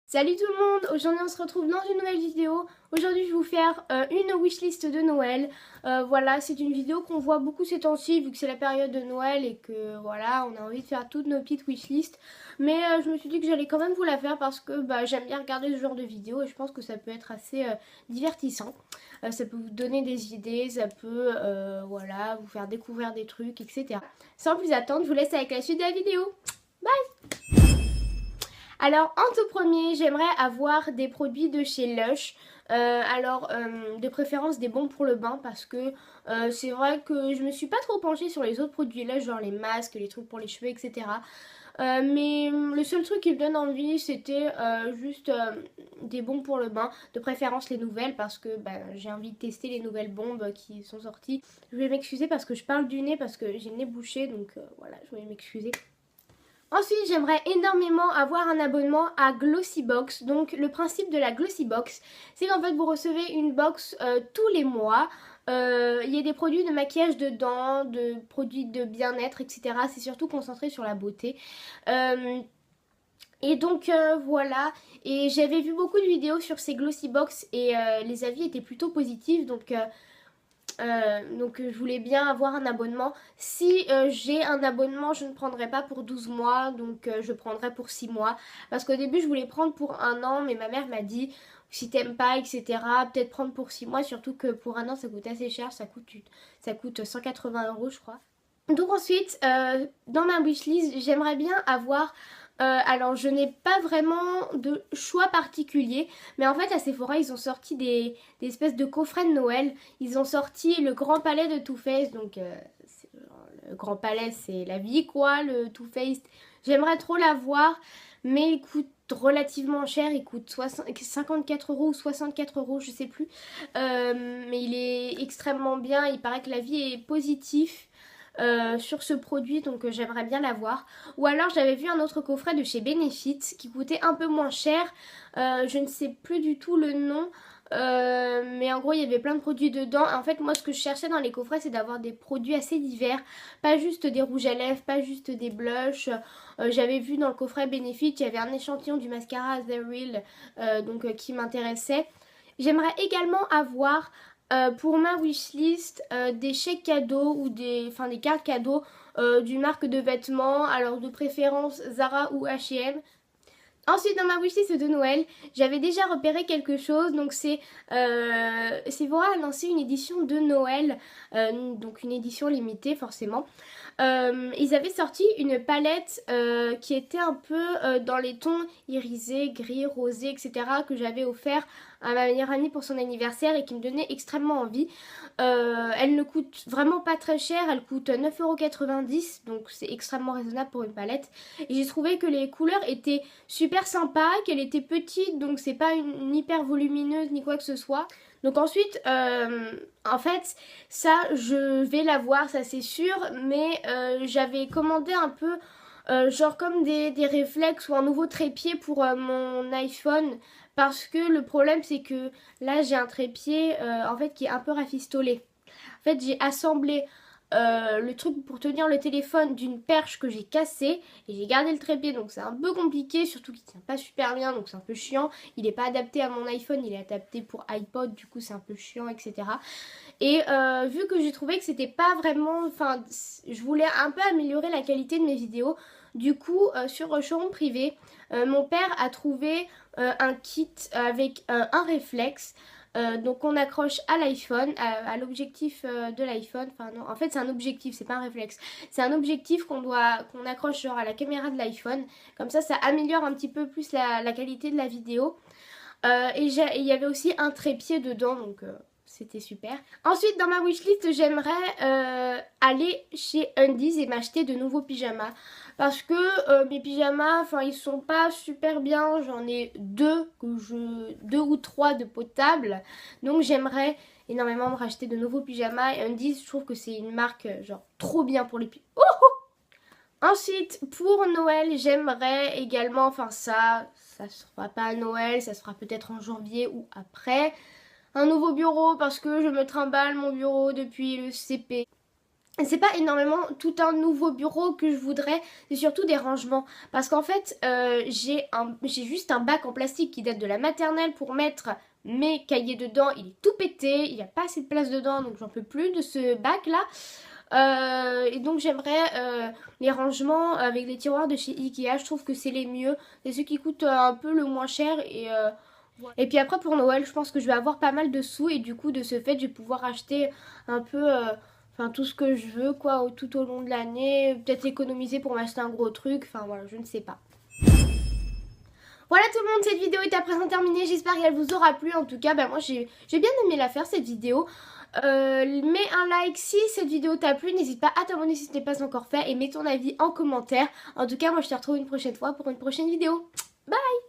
Salut tout le monde, aujourd'hui on se retrouve dans une nouvelle vidéo. Aujourd'hui je vais vous faire une wishlist de Noël. Voilà, c'est une vidéo qu'on voit beaucoup ces temps-ci vu que c'est la période de Noël et que voilà, on a envie de faire toutes nos petites wishlists. Mais je me suis dit que j'allais quand même vous la faire parce que j'aime bien regarder ce genre de vidéos et je pense que ça peut être assez divertissant. Ça peut vous donner des idées, ça peut voilà, vous faire découvrir des trucs, etc. Sans plus attendre, je vous laisse avec la suite de la vidéo. Alors en tout premier, j'aimerais avoir des produits de chez Lush. De préférence des bons pour le bain parce que c'est vrai que je me suis pas trop penchée sur les autres produits Lush, genre les masques, les trucs pour les cheveux, etc. Mais le seul truc qui me donne envie, c'était juste des bons pour le bain, de préférence les nouvelles parce que j'ai envie de tester les nouvelles bombes qui sont sorties. Je vais m'excuser parce que je parle du nez parce que j'ai le nez bouché, donc voilà, je vais m'excuser. Ensuite, j'aimerais énormément avoir un abonnement à Glossybox. Donc, le principe de la Glossybox, c'est qu'en fait, vous recevez une box tous les mois. Il y a des produits de maquillage dedans, de produits de bien-être, etc. C'est surtout concentré sur la beauté. Voilà, et j'avais vu beaucoup de vidéos sur ces Glossybox et les avis étaient plutôt positifs. Je voulais bien avoir un abonnement. Si j'ai un abonnement, je ne prendrai pas pour 12 mois, donc je prendrai pour 6 mois. Parce qu'au début, je voulais prendre pour un an, mais ma mère m'a dit, si t'aimes pas, etc., peut-être prendre pour 6 mois, surtout que pour un an, ça coûte assez cher, ça coûte 180 euros, je crois. Donc ensuite, dans ma wishlist, j'aimerais bien avoir... alors je n'ai pas vraiment de choix particulier, mais en fait à Sephora ils ont sorti des espèces de coffrets de Noël. Ils ont sorti le Grand Palais de Too Faced, donc le Grand Palais c'est la vie quoi, le Too Faced. J'aimerais trop l'avoir, mais il coûte relativement cher, il coûte 54 euros ou 64 euros, je sais plus. Mais il est extrêmement bien, il paraît que la vie est positive sur ce produit, donc j'aimerais bien l'avoir. Ou alors j'avais vu un autre coffret de chez Benefit qui coûtait un peu moins cher. Je ne sais plus du tout le nom. Mais en gros il y avait plein de produits dedans. En fait moi ce que je cherchais dans les coffrets c'est d'avoir des produits assez divers, pas juste des rouges à lèvres, pas juste des blushs. J'avais vu dans le coffret Benefit il y avait un échantillon du mascara The Real qui m'intéressait. J'aimerais également avoir pour ma wishlist des chèques cadeaux ou des cartes cadeaux d'une marque de vêtements, alors de préférence Zara ou H&M. Ensuite, dans ma wishlist de Noël, j'avais déjà repéré quelque chose. Donc, Sephora a lancé une édition de Noël, donc une édition limitée forcément. Ils avaient sorti une palette qui était un peu dans les tons irisés, gris, rosés, etc. que j'avais offert à ma meilleure amie pour son anniversaire et qui me donnait extrêmement envie. Elle ne coûte vraiment pas très cher, elle coûte 9,90 €, donc c'est extrêmement raisonnable pour une palette. Et j'ai trouvé que les couleurs étaient super sympas, qu'elle était petite, donc c'est pas une hyper volumineuse ni quoi que ce soit. Donc ensuite, en fait, ça je vais l'avoir, ça c'est sûr, mais j'avais commandé un peu genre comme des réflexes ou un nouveau trépied pour mon iPhone parce que le problème c'est que là j'ai un trépied en fait qui est un peu rafistolé. En fait j'ai assemblé le truc pour tenir le téléphone d'une perche que j'ai cassée et j'ai gardé le trépied, donc c'est un peu compliqué, surtout qu'il tient pas super bien, donc c'est un peu chiant. Il n'est pas adapté à mon iPhone, il est adapté pour iPod, du coup c'est un peu chiant, etc. Et vu que j'ai trouvé que c'était pas vraiment, enfin je voulais un peu améliorer la qualité de mes vidéos, du coup sur showroom privé, mon père a trouvé un kit avec un réflexe. Donc on accroche à l'iPhone, à l'objectif de l'iPhone. Enfin non, en fait c'est un objectif, c'est pas un réflexe. C'est un objectif qu'on accroche genre à la caméra de l'iPhone. Comme ça améliore un petit peu plus la qualité de la vidéo. Il y avait aussi un trépied dedans, donc c'était super. Ensuite, dans ma wishlist, j'aimerais aller chez Undies et m'acheter de nouveaux pyjamas. Parce que mes pyjamas, enfin, ils sont pas super bien. J'en ai deux ou trois de potables. Donc, j'aimerais énormément me racheter de nouveaux pyjamas. Et Undies, je trouve que c'est une marque genre trop bien pour les pyjamas. Ensuite, pour Noël, j'aimerais également, enfin ça se fera pas à Noël, ça se fera peut-être en janvier ou après, un nouveau bureau parce que je me trimballe mon bureau depuis le CP. c'est pas énormément tout un nouveau bureau que je voudrais, c'est surtout des rangements. Parce qu'en fait, j'ai juste un bac en plastique qui date de la maternelle pour mettre mes cahiers dedans. Il est tout pété, il n'y a pas assez de place dedans, donc j'en peux plus de ce bac là. Et donc j'aimerais les rangements avec les tiroirs de chez Ikea, je trouve que c'est les mieux. C'est ceux qui coûtent un peu le moins cher et puis après pour Noël je pense que je vais avoir pas mal de sous et du coup de ce fait je vais pouvoir acheter un peu enfin tout ce que je veux quoi tout au long de l'année, peut-être économiser pour m'acheter un gros truc, enfin voilà je ne sais pas. Voilà tout le monde, cette vidéo est à présent terminée, j'espère qu'elle vous aura plu. En tout cas, bah, moi j'ai bien aimé la faire cette vidéo. Mets un like si cette vidéo t'a plu, n'hésite pas à t'abonner si ce n'est pas encore fait et mets ton avis en commentaire. En tout cas, moi je te retrouve une prochaine fois pour une prochaine vidéo. Bye!